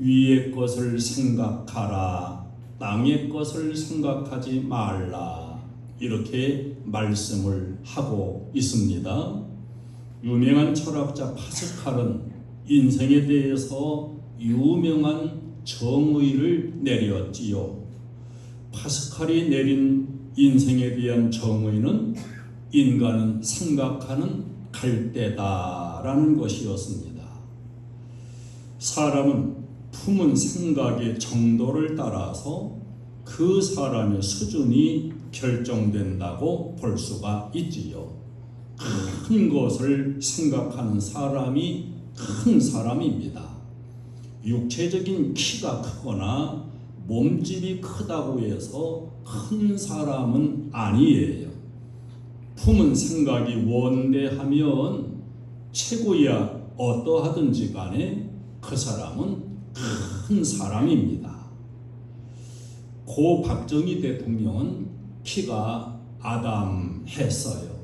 위의 것을 생각하라, 땅의 것을 생각하지 말라, 이렇게 말씀을 하고 있습니다. 유명한 철학자 파스칼은 인생에 대해서 유명한 정의를 내렸지요. 파스칼이 내린 인생에 대한 정의는 인간은 생각하는 갈대다라는 것이었습니다. 사람은 품은 생각의 정도를 따라서 그 사람의 수준이 결정된다고 볼 수가 있지요. 큰 것을 생각하는 사람이 큰 사람입니다. 육체적인 키가 크거나 몸집이 크다고 해서 큰 사람은 아니에요. 품은 생각이 원대하면 최고야 어떠하든지 간에 그 사람은 큰 사람입니다. 고 박정희 대통령은 키가 아담했어요.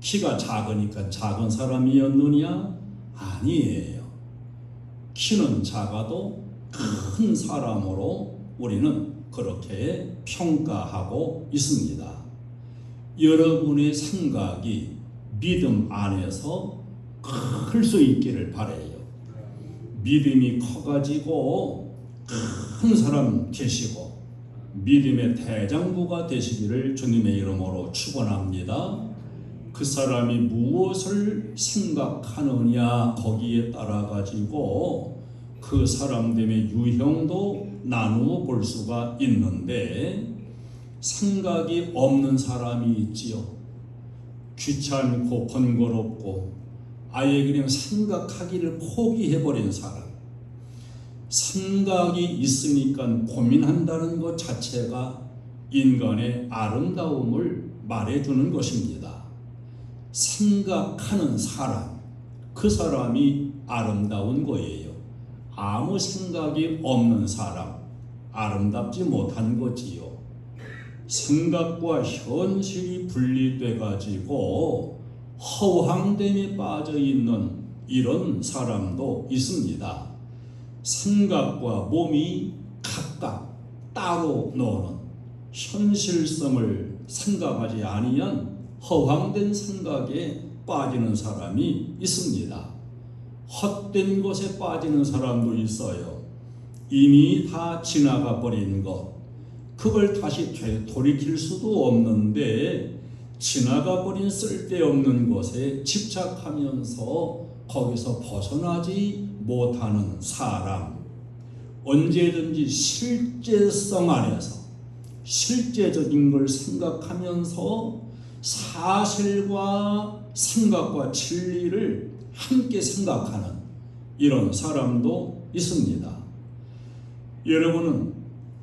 키가 작으니까 작은 사람이었느냐? 아니에요. 키는 작아도 큰 사람으로 우리는 그렇게 평가하고 있습니다. 여러분의 생각이 믿음 안에서 클 수 있기를 바라요. 믿음이 커가지고 큰 사람 되시고 믿음의 대장부가 되시기를 주님의 이름으로 축원합니다. 그 사람이 무엇을 생각하느냐 거기에 따라 가지고 그 사람들의 유형도 나누어 볼 수가 있는데, 생각이 없는 사람이 있지요. 귀찮고 번거롭고 아예 그냥 생각하기를 포기해버린 사람. 생각이 있으니까 고민한다는 것 자체가 인간의 아름다움을 말해주는 것입니다. 생각하는 사람, 그 사람이 아름다운 거예요. 아무 생각이 없는 사람, 아름답지 못한 거지요. 생각과 현실이 분리돼 가지고 허황됨에 빠져 있는 이런 사람도 있습니다. 생각과 몸이 각각 따로 노는 현실성을 생각하지 아니한 허황된 생각에 빠지는 사람이 있습니다. 헛된 것에 빠지는 사람도 있어요. 이미 다 지나가 버린 것, 그걸 다시 돌이킬 수도 없는데 지나가 버린 쓸데없는 것에 집착하면서 거기서 벗어나지 못하는 사람. 언제든지 실제성 안에서 실제적인 걸 생각하면서 사실과 생각과 진리를 함께 생각하는 이런 사람도 있습니다. 여러분은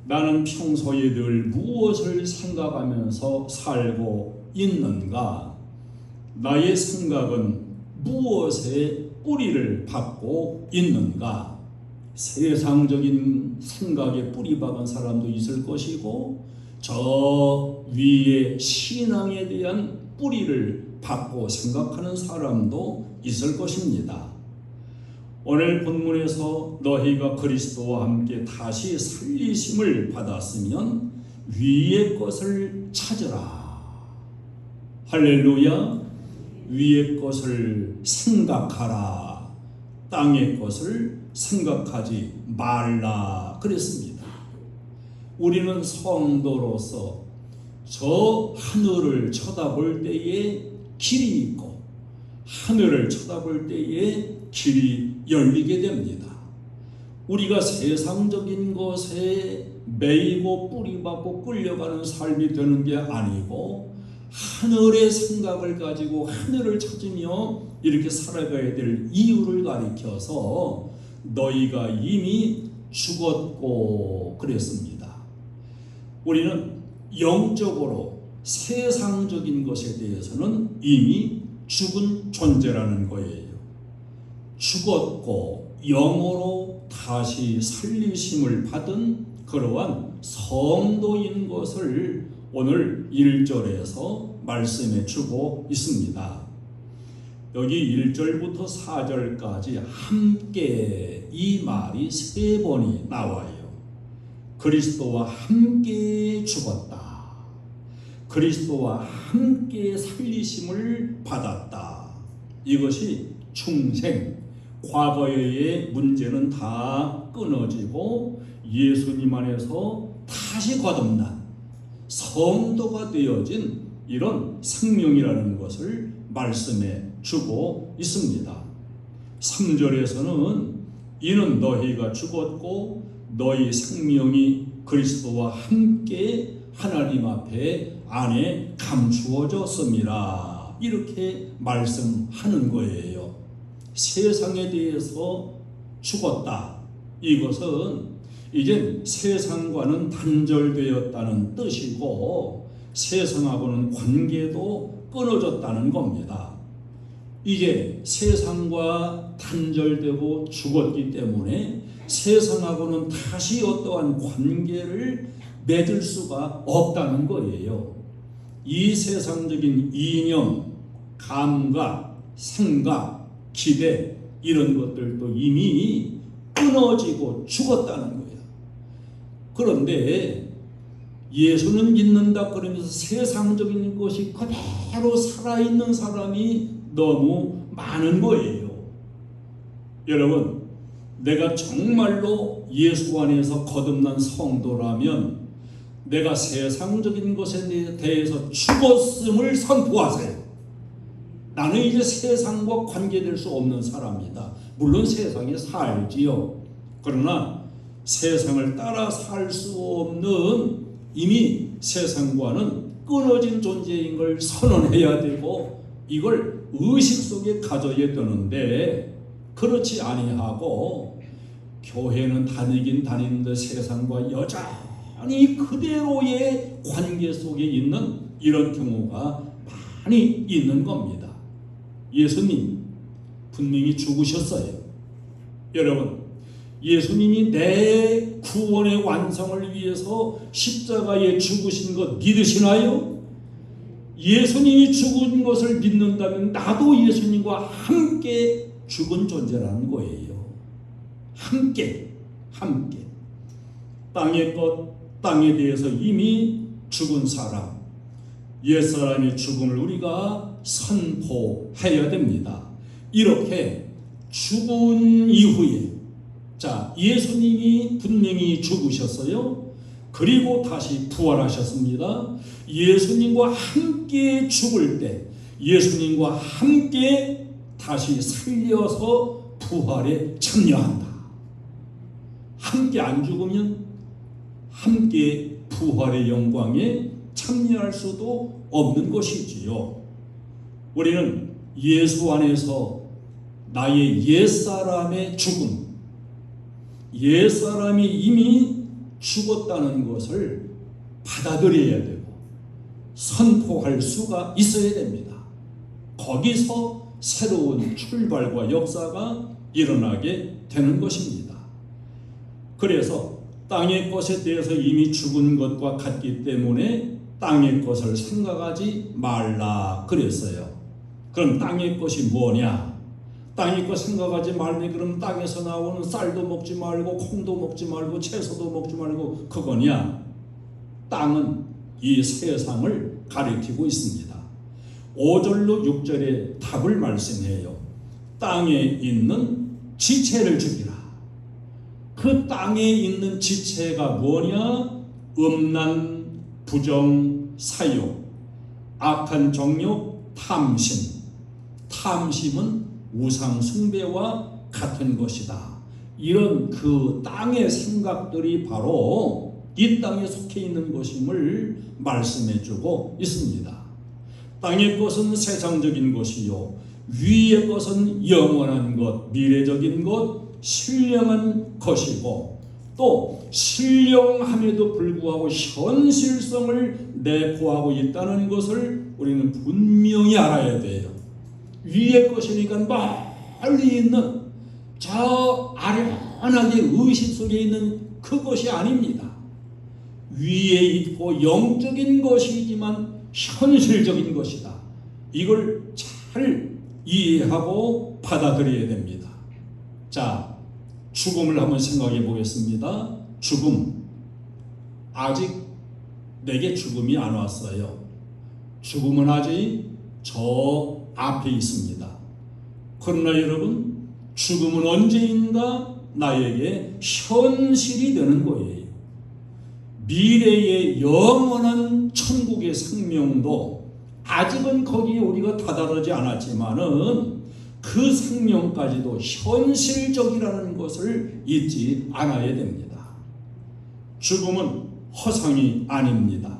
나는 평소에 늘 무엇을 생각하면서 살고 있는가? 나의 생각은 무엇에 뿌리를 박고 있는가? 세상적인 생각에 뿌리 박은 사람도 있을 것이고, 저 위에 신앙에 대한 뿌리를 박고 생각하는 사람도 있을 것입니다. 오늘 본문에서 너희가 그리스도와 함께 다시 살리심을 받았으면 위의 것을 찾으라. 할렐루야. 위의 것을 생각하라. 땅의 것을 생각하지 말라 그랬습니다. 우리는 성도로서 저 하늘을 쳐다볼 때에 길이 있고 하늘을 쳐다볼 때에 길이 열리게 됩니다. 우리가 세상적인 것에 매이고 뿌리박고 끌려가는 삶이 되는 게 아니고 하늘의 생각을 가지고 하늘을 찾으며 이렇게 살아가야 될 이유를 가리켜서 너희가 이미 죽었고 그랬습니다. 우리는 영적으로 세상적인 것에 대해서는 이미 죽은 존재라는 거예요. 죽었고 영으로 다시 살리심을 받은 그러한 성도인 것을 오늘 1절에서 말씀해 주고 있습니다. 여기 1절부터 4절까지 함께 이 말이 3번이 나와요. 그리스도와 함께 죽었다. 그리스도와 함께 살리심을 받았다. 이것이 중생, 과거의 문제는 다 끊어지고 예수님 안에서 다시 거듭난 성도가 되어진 이런 생명이라는 것을 말씀해 주고 있습니다. 3절에서는 이는 너희가 죽었고 너희 생명이 그리스도와 함께 하나님 앞에 안에 감추어졌습니다. 이렇게 말씀하는 거예요. 세상에 대해서 죽었다. 이것은 이제 세상과는 단절되었다는 뜻이고 세상하고는 관계도 끊어졌다는 겁니다. 이제 세상과 단절되고 죽었기 때문에 세상하고는 다시 어떠한 관계를 맺을 수가 없다는 거예요. 이 세상적인 이념, 감각, 생각, 기대 이런 것들도 이미 끊어지고 죽었다는 거예요. 그런데 예수는 믿는다 그러면서 세상적인 것이 그대로 살아있는 사람이 너무 많은 거예요. 여러분, 내가 정말로 예수 안에서 거듭난 성도라면 내가 세상적인 것에 대해서 죽었음을 선포하세요. 나는 이제 세상과 관계될 수 없는 사람이다. 물론 세상에 살지요. 그러나 세상을 따라 살 수 없는 이미 세상과는 끊어진 존재인 걸 선언해야 되고 이걸 의식 속에 가져야 되는데 그렇지 아니하고 교회는 다니긴 다니는데 세상과 여전히 그대로의 관계 속에 있는 이런 경우가 많이 있는 겁니다. 예수님 분명히 죽으셨어요. 여러분, 예수님이 내 구원의 완성을 위해서 십자가에 죽으신 것 믿으시나요? 예수님이 죽은 것을 믿는다면 나도 예수님과 함께 죽은 존재라는 거예요. 함께. 땅의 것, 땅에 대해서 이미 죽은 사람, 옛사람의 죽음을 우리가 선포해야 됩니다. 이렇게 죽은 이후에 예수님이 분명히 죽으셨어요. 그리고 다시 부활하셨습니다. 예수님과 함께 죽을 때 예수님과 함께 다시 살려서 부활에 참여한다. 함께 안 죽으면 함께 부활의 영광에 참여할 수도 없는 것이지요. 우리는 예수 안에서 나의 옛사람의 죽음, 옛사람이 이미 죽었다는 것을 받아들여야 되고 선포할 수가 있어야 됩니다. 거기서 새로운 출발과 역사가 일어나게 되는 것입니다. 그래서 땅의 것에 대해서 이미 죽은 것과 같기 때문에 땅의 것을 생각하지 말라 그랬어요. 그럼 땅의 것이 뭐냐? 땅의 것 생각하지 말면 그럼 땅에서 나오는 쌀도 먹지 말고 콩도 먹지 말고 채소도 먹지 말고 그거냐? 땅은 이 세상을 가리키고 있습니다. 5절로 6절에 답을 말씀해요. 땅에 있는 지체를 죽이라. 그 땅에 있는 지체가 뭐냐? 음란, 부정, 사욕, 악한 정욕, 탐심. 탐심은 우상 숭배와 같은 것이다. 이런 그 땅의 생각들이 바로 이 땅에 속해 있는 것임을 말씀해주고 있습니다. 땅의 것은 세상적인 것이요, 위의 것은 영원한 것, 미래적인 것, 신령한 것이고, 또 신령함에도 불구하고 현실성을 내포하고 있다는 것을 우리는 분명히 알아야 돼요. 위의 것이니까 멀리 있는 저 아련하게 의식 속에 있는 그것이 아닙니다. 위에 있고 영적인 것이지만 현실적인 것이다. 이걸 잘 이해하고 받아들여야 됩니다. 자, 죽음을 한번 생각해 보겠습니다. 죽음. 아직 내게 죽음이 안 왔어요. 죽음은 아직 저 앞에 있습니다. 그러나 여러분, 죽음은 언제인가 나에게 현실이 되는 거예요. 미래의 영원한 천국의 생명도 아직은 거기에 우리가 다다르지 않았지만은 그 생명까지도 현실적이라는 것을 잊지 않아야 됩니다. 죽음은 허상이 아닙니다.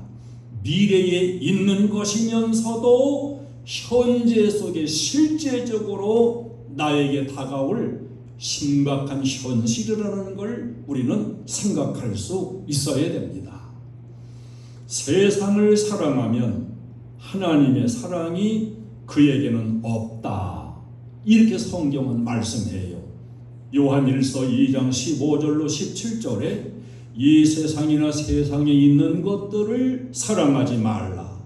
미래에 있는 것이면서도 현재 속에 실제적으로 나에게 다가올 심각한 현실이라는 걸 우리는 생각할 수 있어야 됩니다. 세상을 사랑하면 하나님의 사랑이 그에게는 없다. 이렇게 성경은 말씀해요. 요한일서 2장 15절로 17절에 이 세상이나 세상에 있는 것들을 사랑하지 말라.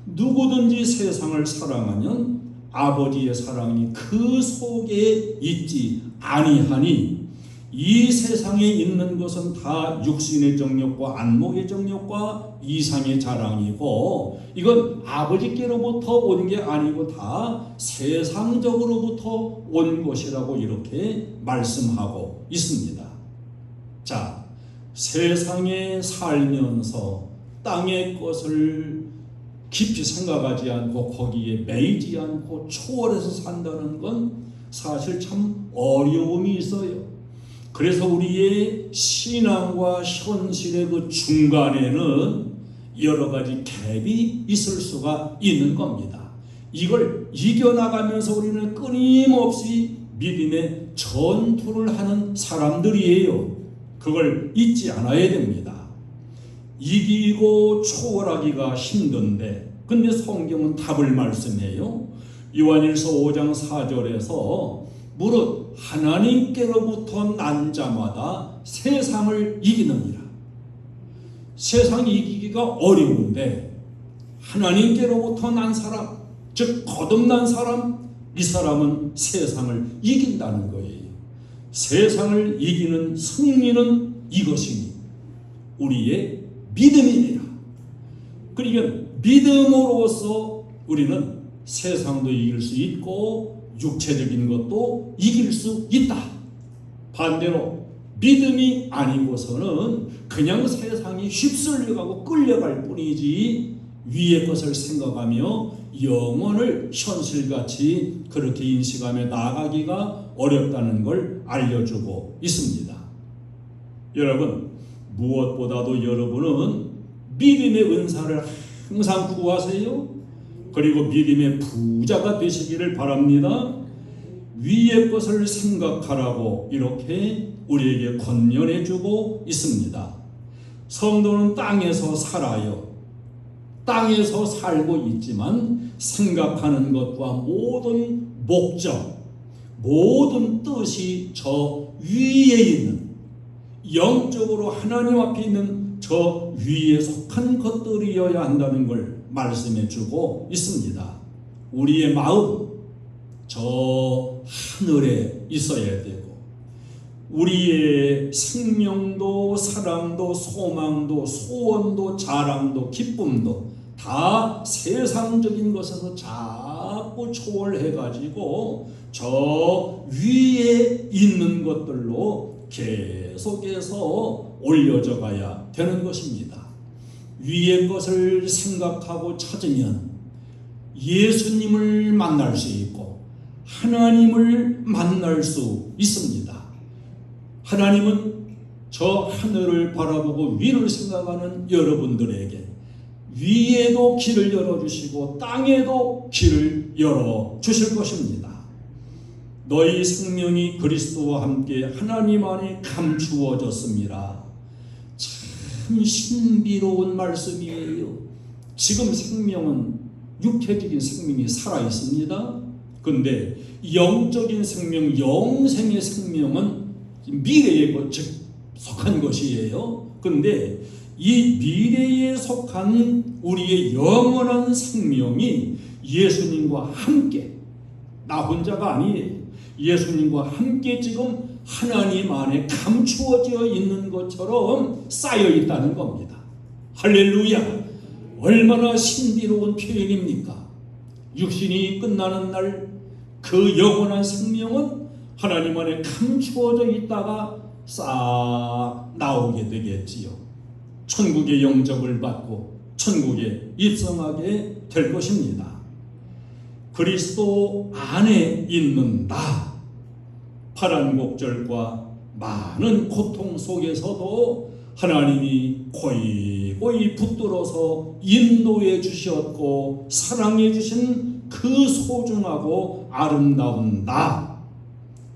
누구든지 세상을 사랑하면 아버지의 사랑이 그 속에 있지 아니하니 이 세상에 있는 것은 다 육신의 정욕과 안목의 정욕과 이상의 자랑이고 이건 아버지께로부터 온 게 아니고 다 세상적으로부터 온 것이라고 이렇게 말씀하고 있습니다. 자, 세상에 살면서 땅의 것을 깊이 생각하지 않고 거기에 매이지 않고 초월해서 산다는 건 사실 참 어려움이 있어요. 그래서 우리의 신앙과 현실의 그 중간에는 여러 가지 갭이 있을 수가 있는 겁니다. 이걸 이겨나가면서 우리는 끊임없이 믿음의 전투를 하는 사람들이에요. 그걸 잊지 않아야 됩니다. 이기고 초월하기가 힘든데 근데 성경은 답을 말씀해요. 요한일서 5장 4절에서 무릇 하나님께로부터 난 자마다 세상을 이기느니라. 세상 이기기가 어려운데 하나님께로부터 난 사람, 즉 거듭난 사람, 이 사람은 세상을 이긴다는 거예요. 세상을 이기는 승리는 이것이니 우리의 믿음이니라. 그러니까 믿음으로써 우리는 세상도 이길 수 있고 육체적인 것도 이길 수 있다. 반대로 믿음이 아니고서는 그냥 세상이 휩쓸려가고 끌려갈 뿐이지 위의 것을 생각하며 영혼을 현실같이 그렇게 인식하며 나아가기가 어렵다는 걸 알려주고 있습니다. 여러분, 무엇보다도 여러분은 믿음의 은사를 항상 구하세요. 그리고 믿음의 부자가 되시기를 바랍니다. 위의 것을 생각하라고 이렇게 우리에게 권면해주고 있습니다. 성도는 땅에서 살아요. 땅에서 살고 있지만 생각하는 것과 모든 목적, 모든 뜻이 저 위에 있는 영적으로 하나님 앞에 있는 저 위에 속한 것들이어야 한다는 걸 말씀해 주고 있습니다. 우리의 마음 저 하늘에 있어야 되고 우리의 생명도 사랑도 소망도 소원도 자랑도 기쁨도 다 세상적인 것에서 자꾸 초월해가지고 저 위에 있는 것들로 계속해서 올려져 가야 되는 것입니다. 위의 것을 생각하고 찾으면 예수님을 만날 수 있고 하나님을 만날 수 있습니다. 하나님은 저 하늘을 바라보고 위를 생각하는 여러분들에게 위에도 길을 열어주시고 땅에도 길을 열어주실 것입니다. 너희 생명이 그리스도와 함께 하나님 안에 감추어졌습니다. 참 신비로운 말씀이에요. 지금 생명은 육체적인 생명이 살아있습니다. 그런데 영적인 생명, 영생의 생명은 미래에 속한 것이에요. 그런데 이 미래에 속한 우리의 영원한 생명이 예수님과 함께 나 혼자가 아니에요. 예수님과 함께 지금 하나님 안에 감추어져 있는 것처럼 쌓여 있다는 겁니다. 할렐루야! 얼마나 신비로운 표현입니까? 육신이 끝나는 날 그 영원한 생명은 하나님 안에 감추어져 있다가 싹 나오게 되겠지요. 천국의 영접을 받고 천국에 입성하게 될 것입니다. 그리스도 안에 있는 나, 파란곡절과 많은 고통 속에서도 하나님이 고이 붙들어서 인도해 주셨고 사랑해 주신 그 소중하고 아름다운 나,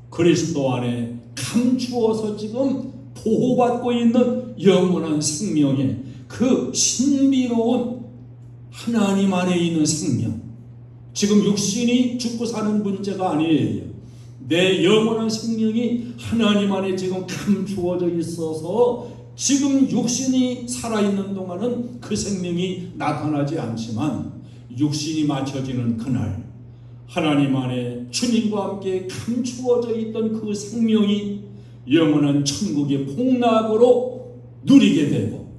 그리스도 안에 감추어서 지금 보호받고 있는 영원한 생명의 그 신비로운 하나님 안에 있는 생명, 지금 육신이 죽고 사는 문제가 아니에요. 내 영원한 생명이 하나님 안에 지금 감추어져 있어서 지금 육신이 살아있는 동안은 그 생명이 나타나지 않지만 육신이 맞춰지는 그날 하나님 안에 주님과 함께 감추어져 있던 그 생명이 영원한 천국의 복락으로 누리게 되고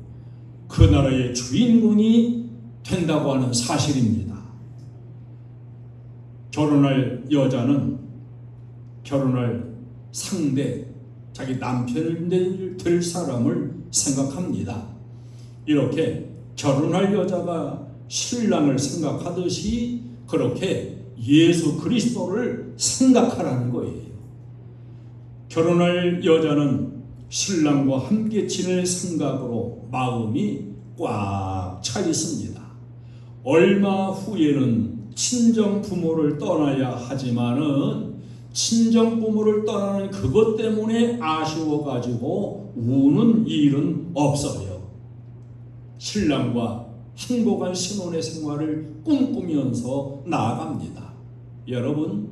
그 나라의 주인공이 된다고 하는 사실입니다. 결혼할 여자는 결혼할 상대, 자기 남편이 될 사람을 생각합니다. 이렇게 결혼할 여자가 신랑을 생각하듯이 그렇게 예수 그리스도를 생각하라는 거예요. 결혼할 여자는 신랑과 함께 지낼 생각으로 마음이 꽉 차 있습니다. 얼마 후에는 친정 부모를 떠나야 하지만은 친정 부모를 떠나는 그것 때문에 아쉬워가지고 우는 일은 없어요. 신랑과 행복한 신혼의 생활을 꿈꾸면서 나아갑니다. 여러분,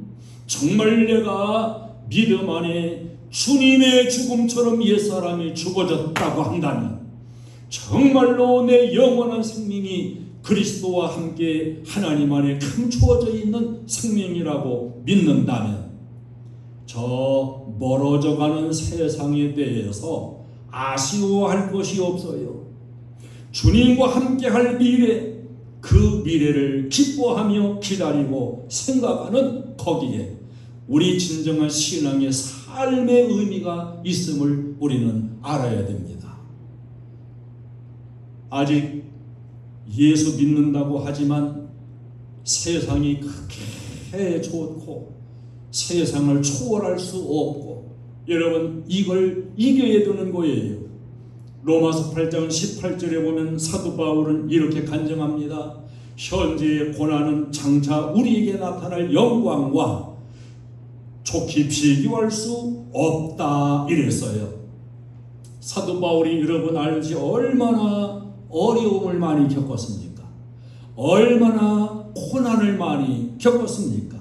정말 내가 믿음 안에 주님의 죽음처럼 옛사람이 죽어졌다고 한다면, 정말로 내 영원한 생명이 그리스도와 함께 하나님 안에 감추어져 있는 생명이라고 믿는다면 저 멀어져가는 세상에 대해서 아쉬워할 것이 없어요. 주님과 함께할 미래, 그 미래를 기뻐하며 기다리고 생각하는 거기에 우리 진정한 신앙의 삶의 의미가 있음을 우리는 알아야 됩니다. 아직 예수 믿는다고 하지만 세상이 그렇게 좋고 세상을 초월할 수 없고, 여러분 이걸 이겨야 되는 거예요. 로마서 8장 18절에 보면 사도 바울은 이렇게 간증합니다. 현재의 고난은 장차 우리에게 나타날 영광과 좋게 비교할 수 없다 이랬어요. 사도 바울이 여러분 알지 얼마나 어려움을 많이 겪었습니까? 얼마나 고난을 많이 겪었습니까?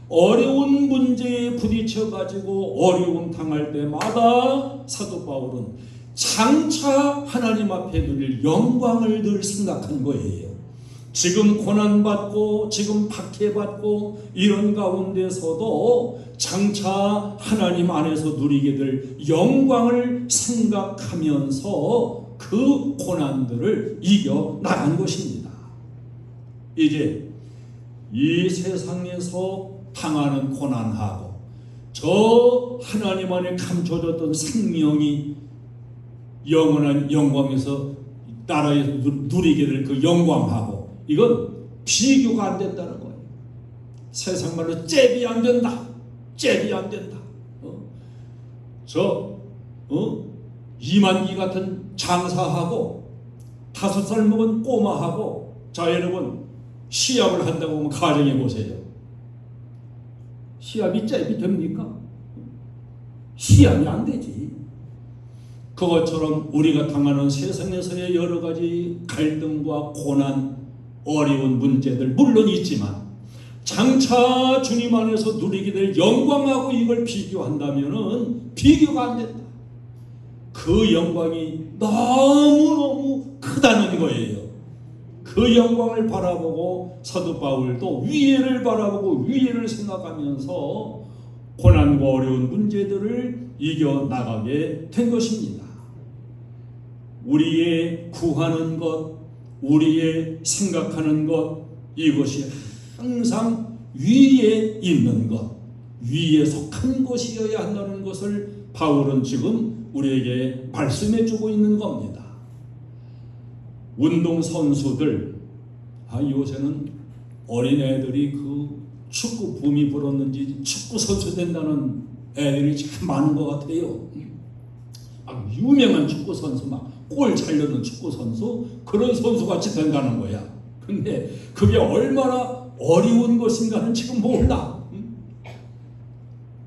어려운 문제에 부딪혀 가지고 어려움 당할 때마다 사도 바울은 장차 하나님 앞에 누릴 영광을 늘 생각한 거예요. 지금 고난받고 지금 박해받고 이런 가운데서도 장차 하나님 안에서 누리게 될 영광을 생각하면서 그 고난들을 이겨 나간 것입니다. 이제 이 세상에서 당하는 고난하고 저 하나님 안에 감춰졌던 생명이 영원한 영광에서 나라에서 누리게 될 그 영광하고 이건 비교가 안 된다는 거예요. 세상 말로 잽이 안 된다. 잽이 안 된다. 이만기 같은 장사하고 5살 먹은 꼬마하고, 자 여러분 시합을 한다고 하면 가정해 보세요. 시합이 잽이 됩니까? 시합이 안 되지. 그것처럼 우리가 당하는 세상에서의 여러 가지 갈등과 고난, 어려운 문제들 물론 있지만 장차 주님 안에서 누리게 될 영광하고 이걸 비교한다면은 비교가 안 된다. 그 영광이 너무너무 크다는 거예요. 그 영광을 바라보고 사도 바울도 위에를 바라보고 위에를 생각하면서 고난과 어려운 문제들을 이겨나가게 된 것입니다. 우리의 구하는 것, 우리의 생각하는 것, 이것이 항상 위에 있는 것, 위에 속한 것이어야 한다는 것을 바울은 지금 우리에게 말씀해 주고 있는 겁니다. 운동선수들, 요새는 어린애들이 그 축구 붐이 불었는지 축구 선수 된다는 애들이 참 많은 것 같아요. 유명한 축구 선수, 막 골 잘 넣는 축구 선수, 그런 선수 같이 된다는 거야. 근데 그게 얼마나 어려운 것인가는 지금 몰라.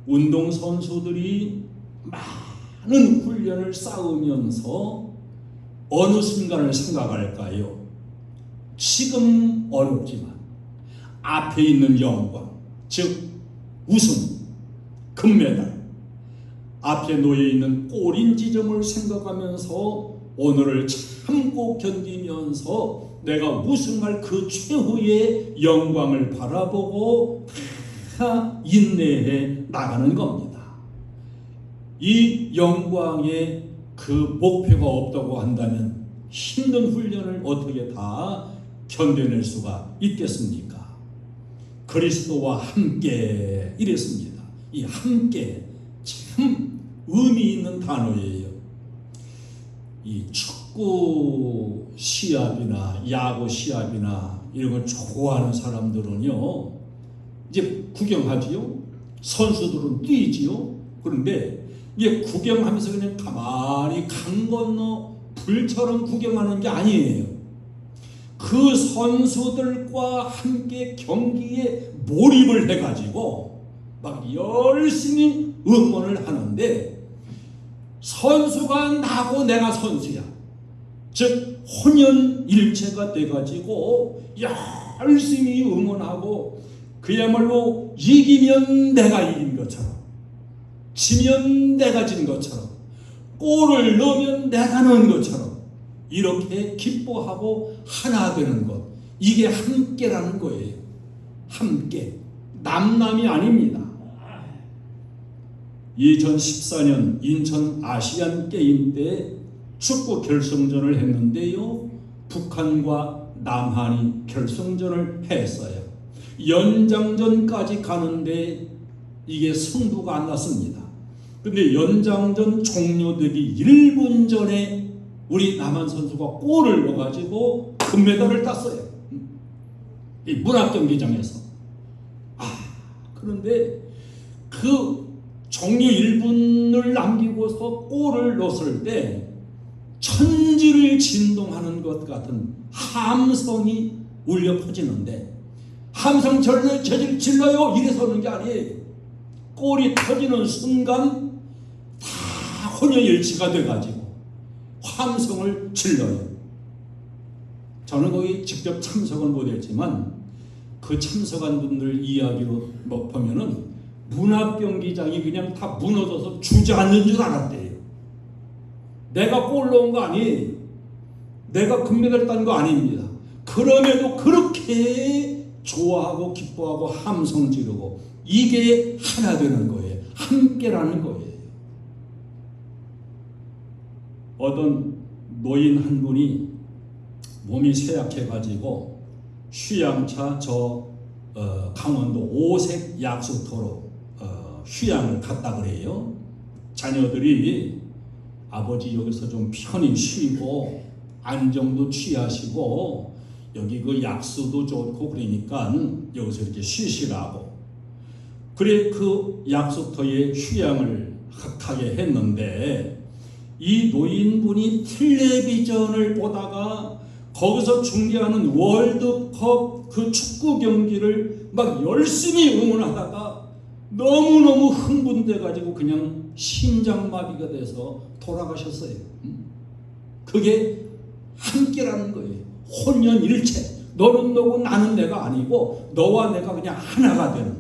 운동 선수들이 많은 훈련을 쌓으면서 어느 순간을 생각할까요? 지금 어렵지만 앞에 있는 영광, 즉 우승, 금메달, 앞에 놓여 있는 꼬린 지점을 생각하면서 오늘을 참고 견디면서 내가 우승할 그 최후의 영광을 바라보고 다 인내해 나가는 겁니다. 이 영광의 그 목표가 없다고 한다면 힘든 훈련을 어떻게 다 견뎌낼 수가 있겠습니까? 그리스도와 함께 이랬습니다. 이 함께 참 의미 있는 단어예요. 이 축구 시합이나 야구 시합이나 이런 걸 좋아하는 사람들은요, 이제 구경하지요. 선수들은 뛰지요. 그런데 이게 구경하면서 그냥 가만히 강 건너 불처럼 구경하는 게 아니에요. 그 선수들과 함께 경기에 몰입을 해가지고 막 열심히 응원을 하는데, 선수가 나고 내가 선수야. 즉 혼연일체가 돼가지고 열심히 응원하고, 그야말로 이기면 내가 이긴 것처럼, 지면 내가 진 것처럼, 골을 넣으면 내가 넣은 것처럼 이렇게 기뻐하고 하나 되는 것, 이게 함께라는 거예요. 함께, 남남이 아닙니다. 2014년 인천 아시안 게임 때 축구 결승전을 했는데요, 북한과 남한이 결승전을 했어요. 연장전까지 가는데 이게 승부가 안 났습니다. 근데 연장전 종료되기 1분 전에 우리 남한 선수가 골을 넣어가지고 금메달을 땄어요. 이 문학경기장에서. 그런데 그 종료 1분을 남기고서 골을 넣었을 때 천지를 진동하는 것 같은 함성이 울려 퍼지는데, 함성 질러요 이래서 하는 게 아니에요. 골이 터지는 순간 다 혼연일치가 돼가지고 함성을 질러요. 저는 거기 직접 참석은 못했지만 그 참석한 분들 이야기로 보면은 문학경기장이 그냥 다 무너져서 주저앉는 줄 알았대요. 내가 골 넣은 거 아니에요. 내가 금메달 딴 거 아닙니다. 그럼에도 그렇게 좋아하고 기뻐하고 함성 지르고, 이게 하나 되는 거예요. 함께라는 거예요. 어떤 노인 한 분이 몸이 쇠약해가지고 휴양차 강원도 오색 약수터로 휴양을 갔다 그래요. 자녀들이 아버지 여기서 좀 편히 쉬고 안정도 취하시고 여기 그 약수도 좋고 그러니까 여기서 이렇게 쉬시라고. 그래 그 약수터에 휴양을 가게 했는데, 이 노인분이 텔레비전을 보다가 거기서 중계하는 월드컵 그 축구 경기를 막 열심히 응원하다가 너무너무 흥분돼가지고 그냥 심장마비가 돼서 돌아가셨어요. 그게 함께라는 거예요. 혼연일체. 너는 너고 나는 내가 아니고 너와 내가 그냥 하나가 되는,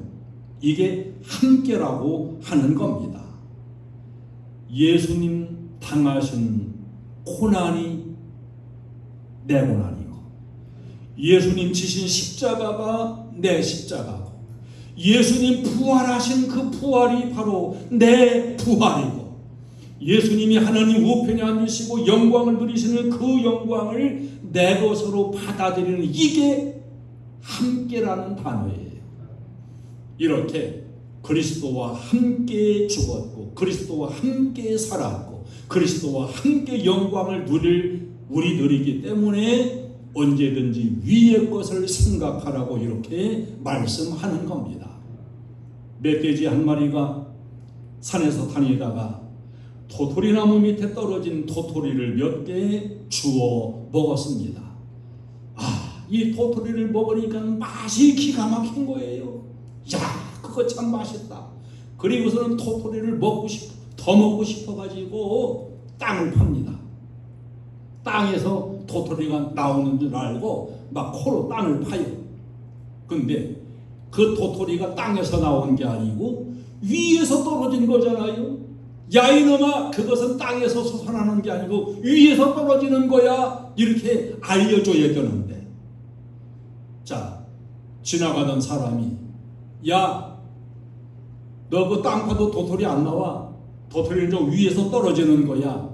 이게 함께라고 하는 겁니다. 예수님 당하신 고난이 내 고난이고, 예수님 지신 십자가가 내 십자가고, 예수님 부활하신 그 부활이 바로 내 부활이고, 예수님이 하나님 우편에 앉으시고 영광을 누리시는 그 영광을 내 것으로 받아들이는, 이게 함께라는 단어예요. 이렇게 그리스도와 함께 죽었고, 그리스도와 함께 살았고, 그리스도와 함께 영광을 누릴 우리들이기 때문에 언제든지 위의 것을 생각하라고 이렇게 말씀하는 겁니다. 멧돼지 한 마리가 산에서 다니다가 도토리나무 밑에 떨어진 도토리를 몇 개 주워 먹었습니다. 이 도토리를 먹으니까 맛이 기가 막힌 거예요. 야, 그거 참 맛있다. 그리고서는 도토리를 더 먹고 싶어가지고 땅을 팝니다. 땅에서 도토리가 나오는 줄 알고 막 코로 땅을 파요. 근데 그 도토리가 땅에서 나온 게 아니고 위에서 떨어진 거잖아요. 야, 이놈아, 그것은 땅에서 솟아나는 게 아니고 위에서 떨어지는 거야. 이렇게 알려줘야 되는데, 자, 지나가던 사람이, 야, 너 그 땅 파도 도토리 안 나와. 도토리는 저 위에서 떨어지는 거야.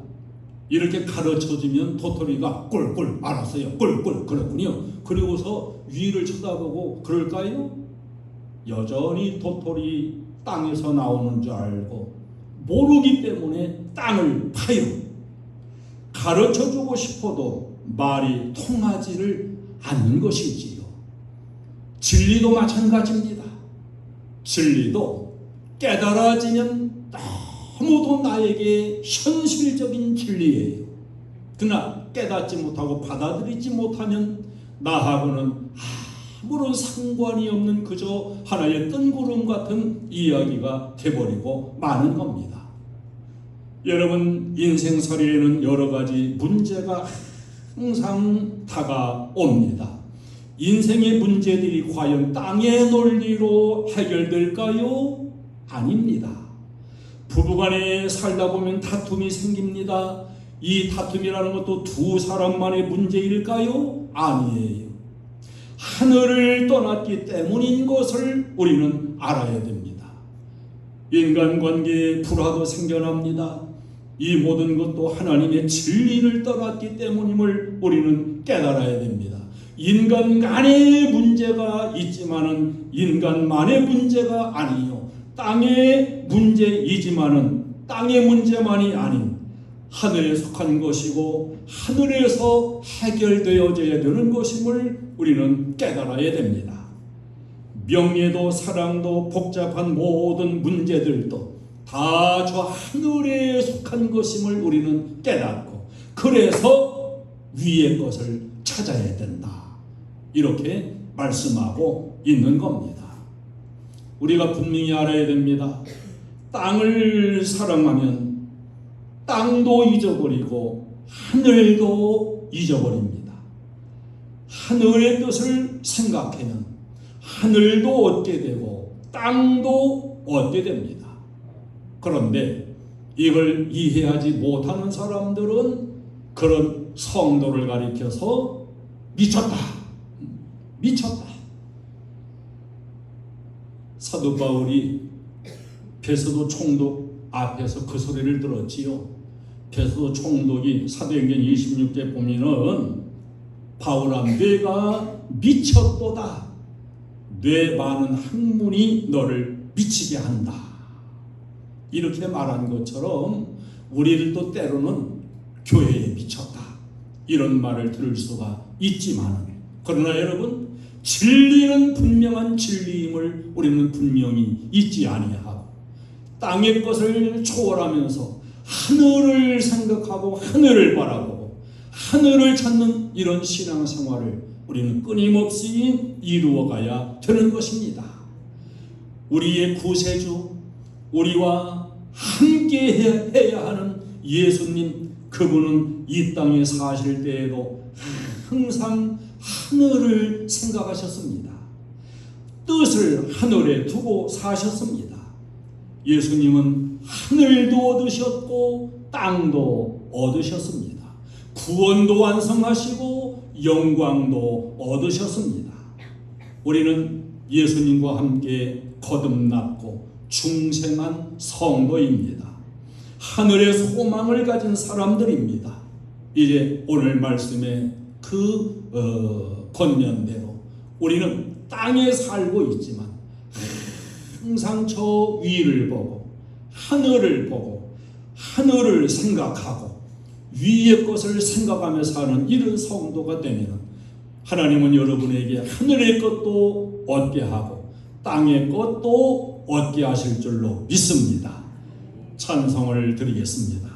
이렇게 가르쳐주면 도토리가 꿀꿀, 알았어요, 꿀꿀, 그렇군요. 그리고서 위를 쳐다보고 그럴까요? 여전히 도토리 땅에서 나오는 줄 알고 모르기 때문에 땅을 파요. 가르쳐주고 싶어도 말이 통하지를 않는 것이지요. 진리도 마찬가지입니다. 진리도 깨달아지면 아무도 나에게 현실적인 진리예요. 그러나 깨닫지 못하고 받아들이지 못하면 나하고는 아무런 상관이 없는 그저 하나의 뜬구름 같은 이야기가 돼버리고 마는 겁니다. 여러분, 인생살이에는 여러 가지 문제가 항상 다가옵니다. 인생의 문제들이 과연 땅의 논리로 해결될까요? 아닙니다. 부부간에 살다 보면 다툼이 생깁니다. 이 다툼이라는 것도 두 사람만의 문제일까요? 아니에요. 하늘을 떠났기 때문인 것을 우리는 알아야 됩니다. 인간관계에 불화도 생겨납니다. 이 모든 것도 하나님의 진리를 떠났기 때문임을 우리는 깨달아야 됩니다. 인간 간의 문제가 있지만은 인간만의 문제가 아니요, 땅의 문제이지만은 땅의 문제만이 아닌 하늘에 속한 것이고 하늘에서 해결되어져야 되는 것임을 우리는 깨달아야 됩니다. 명예도 사랑도 복잡한 모든 문제들도 다 저 하늘에 속한 것임을 우리는 깨닫고, 그래서 위의 것을 찾아야 된다, 이렇게 말씀하고 있는 겁니다. 우리가 분명히 알아야 됩니다. 땅을 사랑하면 땅도 잊어버리고 하늘도 잊어버립니다. 하늘의 뜻을 생각하면 하늘도 얻게 되고 땅도 얻게 됩니다. 그런데 이걸 이해하지 못하는 사람들은 그런 성도를 가리켜서 미쳤다, 미쳤다. 사도 바울이 베소도 총독 앞에서 그 소리를 들었지요. 베소도 총독이 사도행전 26제 보면은 바울아, 뇌가 미쳤도다. 뇌 많은 학문이 너를 미치게 한다. 이렇게 말한 것처럼 우리들도 때로는 교회에 미쳤다, 이런 말을 들을 수가 있지만, 그러나 여러분, 진리는 분명한 진리임을 우리는 분명히 잊지 아니하고 땅의 것을 초월하면서 하늘을 생각하고 하늘을 바라보고 하늘을 찾는 이런 신앙생활을 우리는 끊임없이 이루어가야 되는 것입니다. 우리의 구세주, 우리와 함께 해야 하는 예수님, 그분은 이 땅에 사실 때에도 항상 하늘을 생각하셨습니다. 뜻을 하늘에 두고 사셨습니다. 예수님은 하늘도 얻으셨고 땅도 얻으셨습니다. 구원도 완성하시고 영광도 얻으셨습니다. 우리는 예수님과 함께 거듭났고 중생한 성도입니다. 하늘의 소망을 가진 사람들입니다. 이제 오늘 말씀의 그 권면대로 우리는 땅에 살고 있지만 항상 저 위를 보고 하늘을 보고 하늘을 생각하고 위의 것을 생각하며 사는 이런 성도가 되면 하나님은 여러분에게 하늘의 것도 얻게 하고 땅의 것도 얻게 하실 줄로 믿습니다. 찬송을 드리겠습니다.